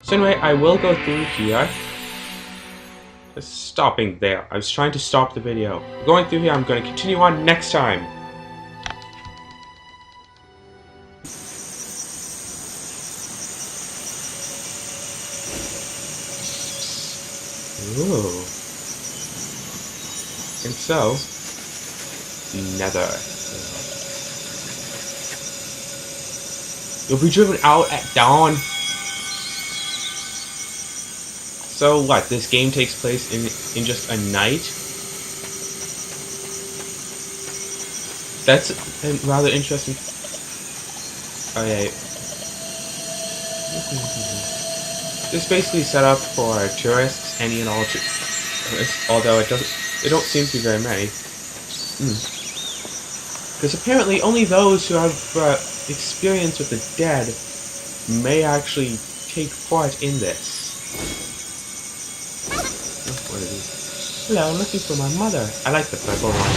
So anyway, I will go through here. Just stopping there. I was trying to stop the video. Going through here, I'm going to continue on next time. Ooh. And so, Nether. You'll be driven out at dawn. So what? This game takes place in just a night? That's a rather interesting. Okay. This is basically set up for tourists, any and all tourists, although they don't seem to be very many. Because apparently only those who have experience with the dead may actually take part in this. What is it? Hello, I'm looking for my mother. I like the purple one.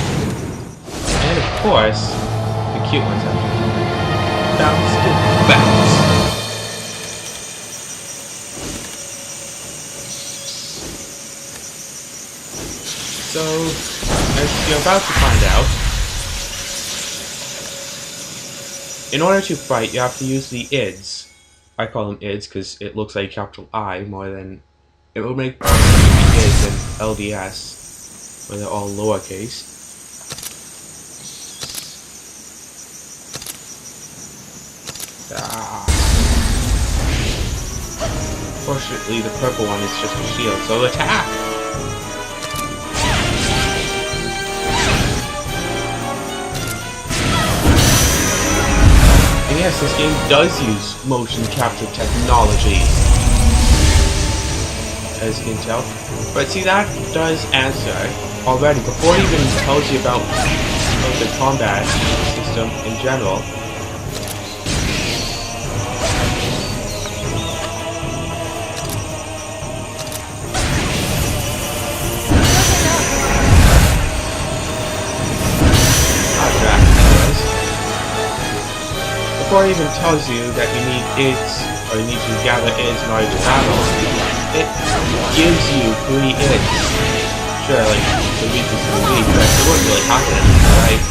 And of course, the cute ones have bounce to bounce. So, as you're about to find out, in order to fight, you have to use the IDs. I call them IDs because it looks like a capital I more than... It will make IDs and LDS, where they're all lowercase. Fortunately, the purple one is just a shield, so attack! And yes, this game does use motion capture technology, as you can tell. But see, that does answer already, before it even tells you about the combat system in general. Before it even tells you that you need IDs, or you need to gather IDs in order to battle, it gives you free IDs. Sure, like, the reasons for the week, but it wouldn't really happen anymore, right?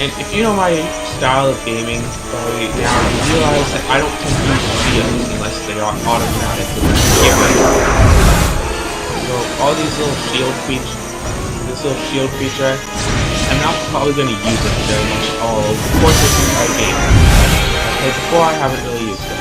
And if you know my style of gaming by now, you realize that I don't tend to use shields unless they are automatic. So all these little shield features, this little shield feature, I'm not probably going to use it very much at all for this entire game. Like before, I haven't really used it.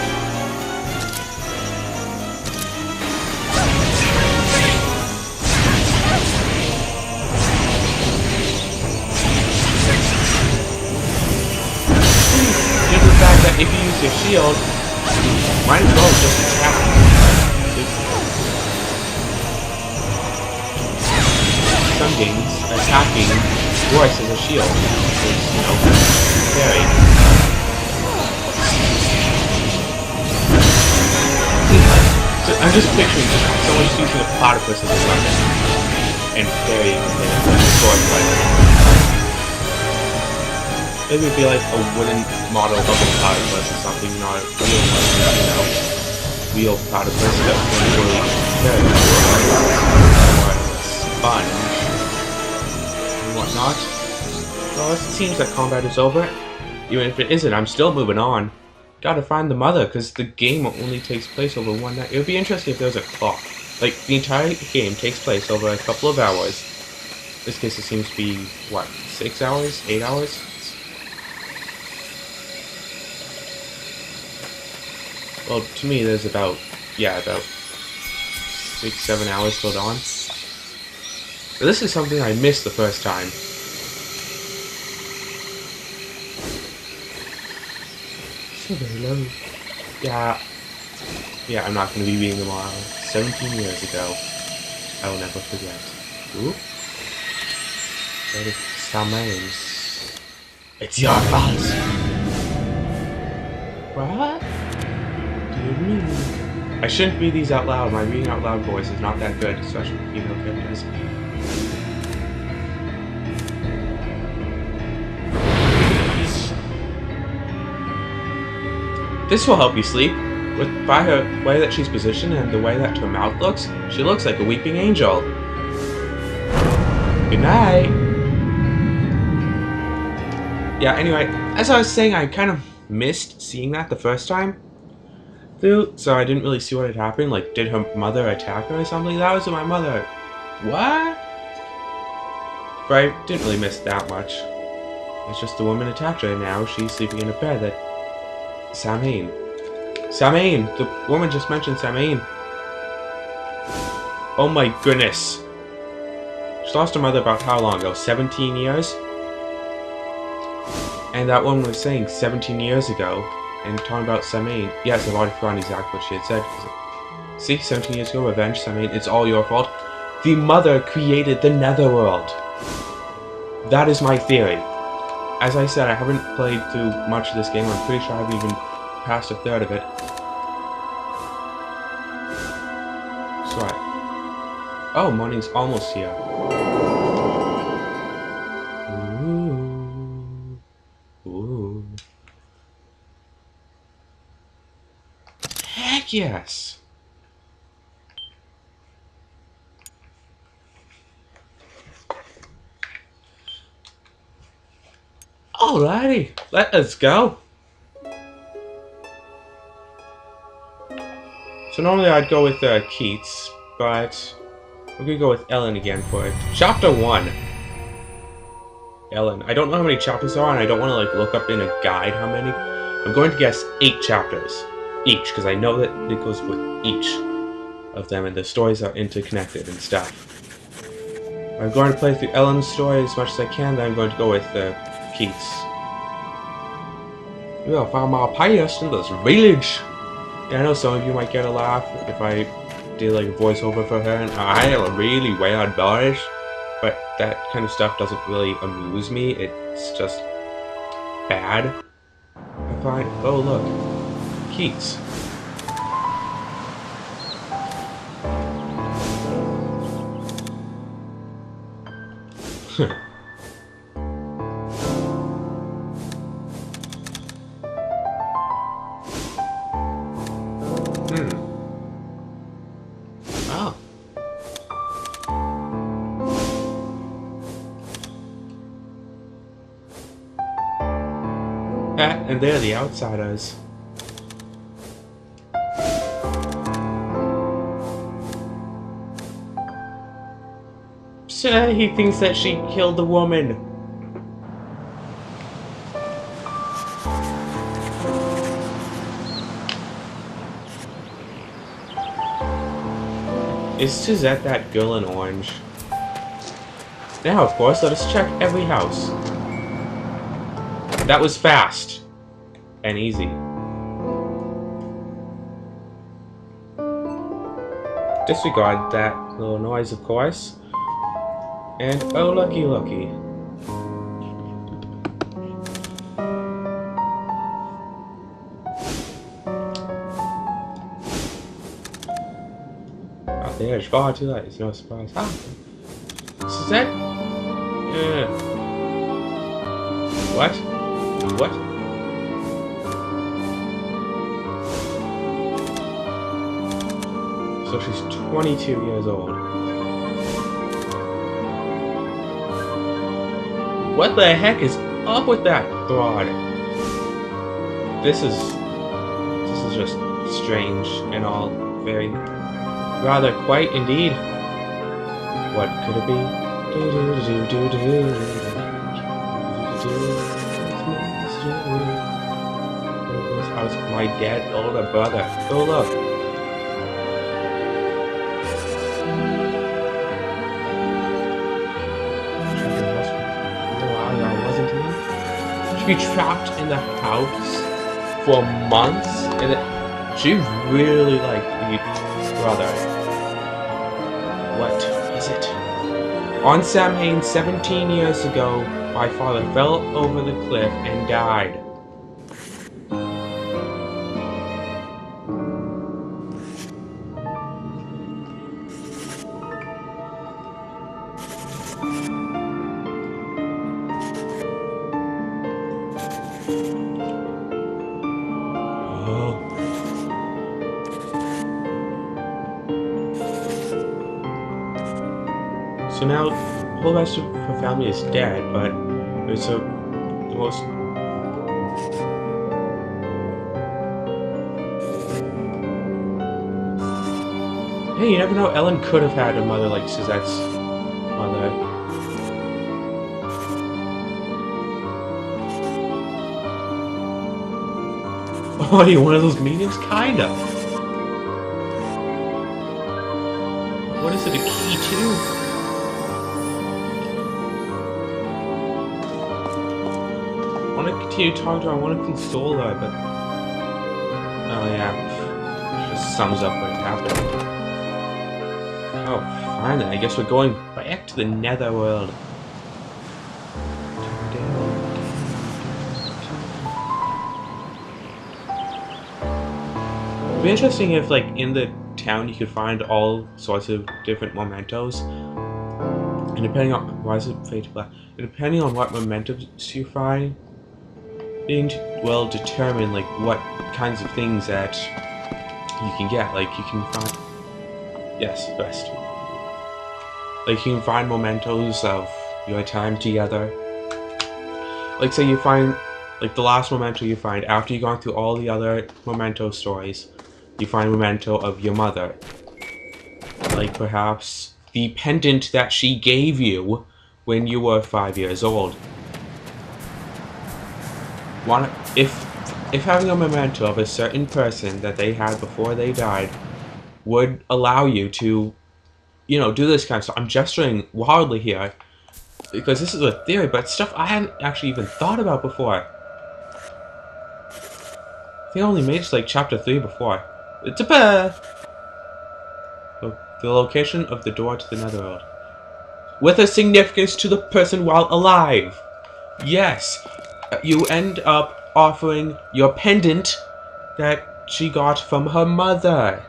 Due to the fact that if you use your shield, you might as well just attack. Some games, attacking works as a shield, because, you know, carry. So I'm just picturing someone just using a platypus as a weapon and parrying with a sword fighter. Maybe it'd be like a wooden model of a platypus or something, not a real one, you know, real platypus that wouldn't really carry or a sponge. Whatnot. Well, it seems that combat is over. Even if it isn't, I'm still moving on. Gotta find the mother, because the game only takes place over one night. It would be interesting if there was a clock. Like, the entire game takes place over a couple of hours. In this case, it seems to be, what, 6 hours? 8 hours? Well, to me, there's about 6-7 hours till dawn. But this is something I missed the first time. So very low. Yeah, I'm not going to be reading them all. 17 years ago. I will never forget. Ooh. That is Samains. It's your fault. What? Dear me. I shouldn't read these out loud. My reading out loud voice is not that good, especially with female characters. This will help you sleep. By her way that she's positioned and the way that her mouth looks, she looks like a weeping angel. Good night. Yeah, anyway, as I was saying, I kind of missed seeing that the first time through, so I didn't really see what had happened. Like, did her mother attack her or something? That was my mother. What? But I didn't really miss that much. It's just the woman attacked her, and now she's sleeping in a bed that... Samhain. Samhain! The woman just mentioned Samhain. Oh my goodness. She lost her mother about how long ago? 17 years? And that woman was saying 17 years ago, and talking about Samhain. Yes, I've already forgotten exactly what she had said. See, 17 years ago, revenge, Samhain, it's all your fault. The mother created the netherworld. That is my theory. As I said, I haven't played through much of this game. I'm pretty sure I haven't even passed a third of it. So oh, morning's almost here. Ooh. Ooh. Heck yes! Alrighty, let us go. So normally I'd go with Keats, but we're gonna go with Ellen again for it. Chapter 1. Ellen. I don't know how many chapters there are, and I don't want to like look up in a guide how many. I'm going to guess 8 chapters each, because I know that it goes with each of them, and the stories are interconnected and stuff. I'm going to play through Ellen's story as much as I can, then I'm going to go with Keats. We will find my past in this village. Yeah, I know some of you might get a laugh if I did like a voiceover for her, and I have a really weird voice, but that kind of stuff doesn't really amuse me. It's just bad. I find. Oh look, Keats. Oh. And they're the outsiders. So he thinks that she killed the woman. Is Suzette that girl in orange? Now, of course, let us check every house. That was fast. And easy. Disregard that little noise, of course. And oh, looky, looky. Oh, there's far too late. It's no surprise. Ah! Suzette? Yeah. What? What? So she's 22 years old. What the heck is up with that broad? This is just strange and all. Very, rather quite indeed. What could it be? I was my dead older brother. Oh look. She be trapped in the house for months, and she really liked the brother. What is it? On Samhain 17 years ago, my father fell over the cliff and died. So now, the whole rest of her family is dead, but there's the most... Hey, you never know, Ellen could have had a mother like Suzette's mother. Oh, you one of those mediums? Kinda. What is it, a key to? I want to continue talking to her, I want to console her, but... Oh yeah, just sums up what happened. Oh, finally, I guess we're going back to the Netherworld. It'd be interesting if, like, in the town you could find all sorts of different mementos, and depending on why is it fade to black? And depending on what mementos you find, will determine like what kinds of things that you can get. Like you can find, yes, best. Like you can find mementos of your time together. Like say you find, like the last memento you find after you've gone through all the other memento stories. You find a memento of your mother. Like perhaps the pendant that she gave you when you were 5 years old. If having a memento of a certain person that they had before they died would allow you to, you know, do this kind of stuff. I'm gesturing wildly here because this is a theory, but stuff I hadn't actually even thought about before. I think I only made it to like chapter 3 before. It's a bear! The location of the door to the Netherworld. With a significance to the person while alive. Yes, you end up offering your pendant that she got from her mother.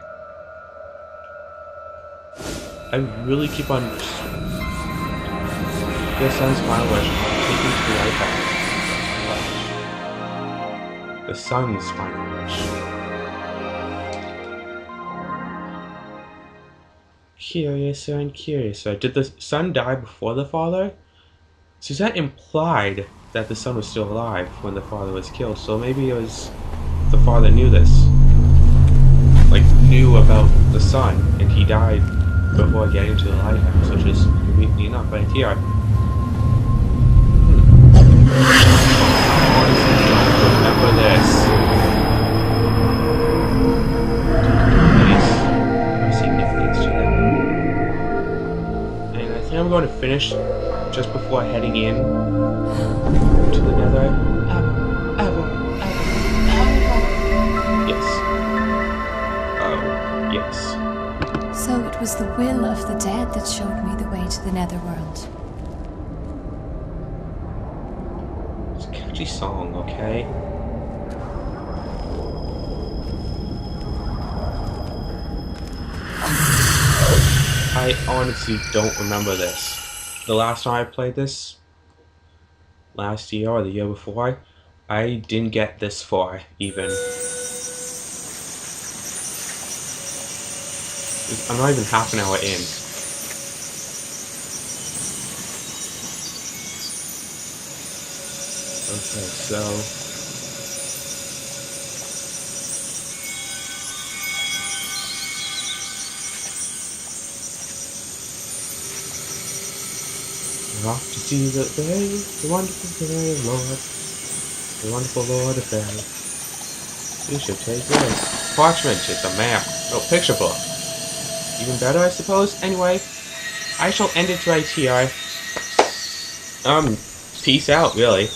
I really keep on... Your son's final wish, taken to the lighthouse. The son's final wish. Curiouser and curiouser. Did the son die before the father? Suzette implied that the son was still alive when the father was killed, so maybe it was the father knew this. Like, knew about the son, and he died before getting to the lighthouse, which is conveniently enough right here. Remember this. I'm going to finish just before heading in to the Nether. Yes. Oh, yes. So it was the will of the dead that showed me the way to the Netherworld. It's a catchy song, okay? I honestly don't remember this. The last time I played this, last year or the year before, I didn't get this far, even. I'm not even half an hour in. Okay, so... off to see the wonderful day of Lord, the wonderful Lord of Fairy. You should take this. Parchment, it's a map. Oh, picture book. Even better, I suppose. Anyway, I shall end it right here. Peace out, really.